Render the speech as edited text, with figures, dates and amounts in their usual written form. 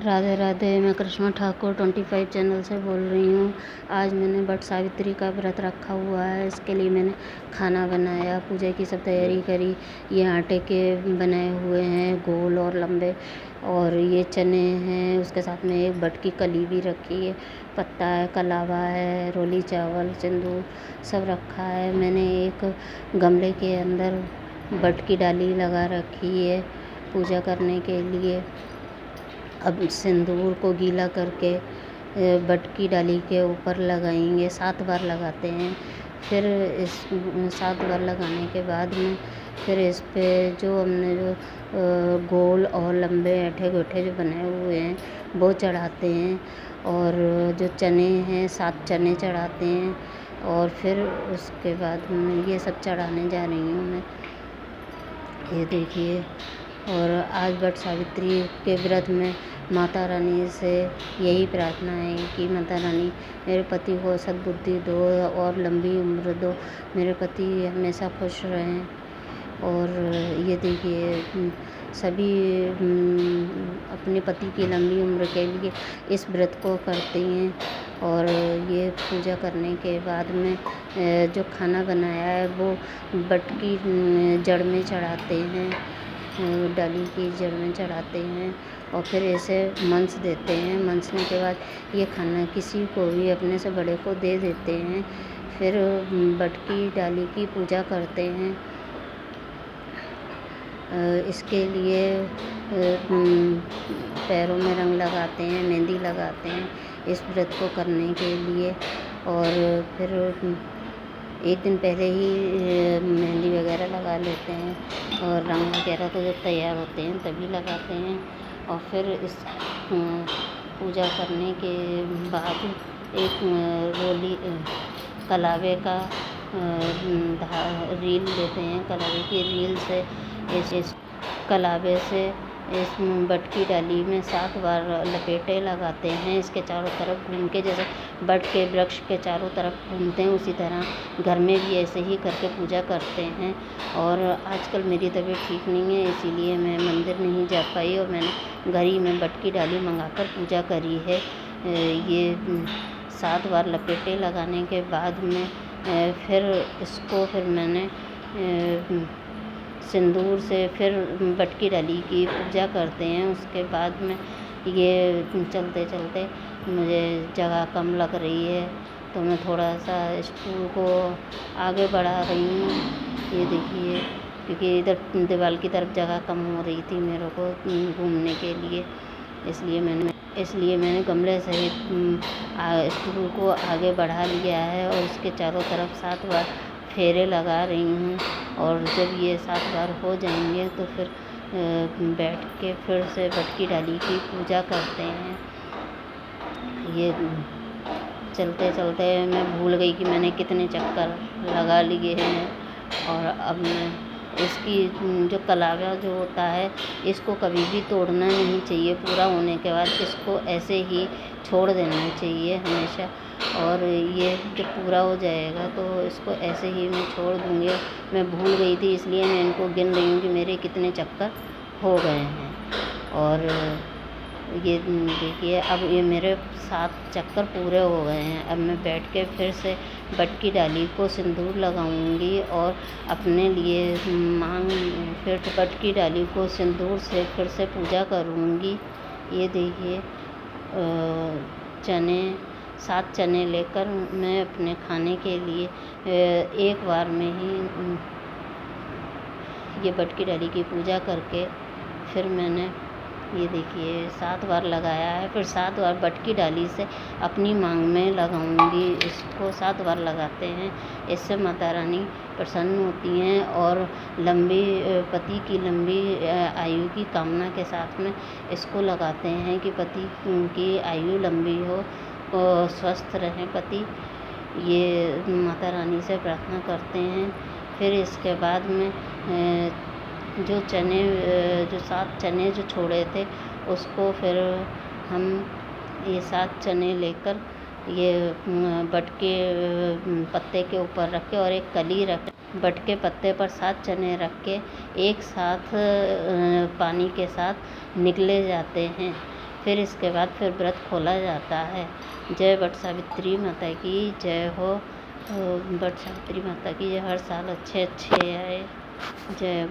राधे राधे। मैं करिश्मा ठाकुर 25 चैनल से बोल रही हूँ। आज मैंने वट सावित्री का व्रत रखा हुआ है। इसके लिए मैंने खाना बनाया, पूजा की सब तैयारी करी। ये आटे के बनाए हुए हैं गोल और लंबे, और ये चने हैं। उसके साथ में एक वट की कली भी रखी है, पत्ता है, कलावा है, रोली चावल, सिंदूर सब रखा है। मैंने एक गमले के अंदर वट की डाली लगा रखी है पूजा करने के लिए। अब सिंदूर को गीला करके वट की डाली के ऊपर लगाएंगे, 7 बार लगाते हैं। फिर इस 7 बार लगाने के बाद में फिर इस पे जो हमने जो गोल और लंबे ऐंठे गूँठे जो बनाए हुए हैं वो चढ़ाते हैं, और जो चने हैं 7 चने चढ़ाते हैं। और फिर उसके बाद में ये सब चढ़ाने जा रही हूँ मैं, ये देखिए। और आज वट सावित्री के व्रत में माता रानी से यही प्रार्थना है कि माता रानी मेरे पति को सद्बुद्धि दो और लंबी उम्र दो, मेरे पति हमेशा खुश रहें। और ये देखिए, सभी अपने पति की लंबी उम्र के लिए इस व्रत को करती हैं। और ये पूजा करने के बाद में जो खाना बनाया है वो वट की जड़ में चढ़ाते हैं, डाली की जड़ में चढ़ाते हैं, और फिर ऐसे मंस देते हैं। मंसने के बाद ये खाना किसी को भी अपने से बड़े को दे देते हैं। फिर वट की डाली की पूजा करते हैं। इसके लिए पैरों में रंग लगाते हैं, मेहंदी लगाते हैं इस व्रत को करने के लिए। और फिर एक दिन पहले ही मेहंदी वगैरह लगा लेते हैं, और रंग वगैरह तो जब तैयार होते हैं तभी लगाते हैं। और फिर इस पूजा करने के बाद एक रोली कलावे का रील लेते हैं। कलावे की रील से इस कलावे से इस वट की डाली में 7 बार लपेटे लगाते हैं। इसके चारों तरफ घूम के, जैसे वट के वृक्ष के चारों तरफ घूमते हैं उसी तरह घर में भी ऐसे ही करके पूजा करते हैं। और आजकल मेरी तबीयत ठीक नहीं है, इसीलिए मैं मंदिर नहीं जा पाई, और मैंने घर ही में वट की डाली मंगाकर पूजा करी है। ये 7 बार लपेटे लगाने के बाद में फिर मैंने सिंदूर से फिर वट की डाली की पूजा करते हैं। उसके बाद में ये चलते चलते मुझे जगह कम लग रही है, तो मैं थोड़ा सा स्टूल को आगे बढ़ा रही हूँ, ये देखिए। क्योंकि इधर दीवार की तरफ जगह कम हो रही थी मेरे को घूमने के लिए, इसलिए मैंने गमले सहित स्टूल को आगे बढ़ा लिया है, और इसके चारों तरफ 7 बार फेरे लगा रही हूँ। और जब ये 7 बार हो जाएंगे तो फिर बैठ के फिर से वट की डाली की पूजा करते हैं। ये चलते चलते मैं भूल गई कि मैंने कितने चक्कर लगा लिए हैं। और अब मैं इसकी जो कलावा जो होता है इसको कभी भी तोड़ना नहीं चाहिए। पूरा होने के बाद इसको ऐसे ही छोड़ देना चाहिए हमेशा। और ये जब पूरा हो जाएगा तो इसको ऐसे ही मैं छोड़ दूँगी। मैं भूल गई थी, इसलिए मैं इनको गिन रही हूँ कि मेरे कितने चक्कर हो गए हैं। और ये देखिए, अब ये मेरे 7 चक्कर पूरे हो गए हैं। अब मैं बैठ के फिर से वट की डाली को सिंदूर लगाऊंगी और अपने लिए फिर वट की डाली को सिंदूर से फिर से पूजा करूंगी। ये देखिए, चने 7 चने लेकर मैं अपने खाने के लिए एक बार में ही ये वट की डाली की पूजा करके फिर मैंने ये देखिए 7 बार लगाया है। फिर 7 बार वट की डाली से अपनी मांग में लगाऊंगी। इसको 7 बार लगाते हैं, इससे माता रानी प्रसन्न होती हैं और पति की लंबी आयु की कामना के साथ में इसको लगाते हैं कि पति की आयु लंबी हो और स्वस्थ रहें पति। ये माता रानी से प्रार्थना करते हैं। फिर इसके बाद में जो 7 चने जो छोड़े थे उसको फिर हम ये 7 चने लेकर ये वट के पत्ते के ऊपर रख के, और एक कली रख वट के पत्ते पर 7 चने रख के एक साथ पानी के साथ निगले जाते हैं। फिर इसके बाद फिर व्रत खोला जाता है। जय वट सावित्री माता की जय हो। वट सावित्री माता की जय। हर साल अच्छे अच्छे आए। जय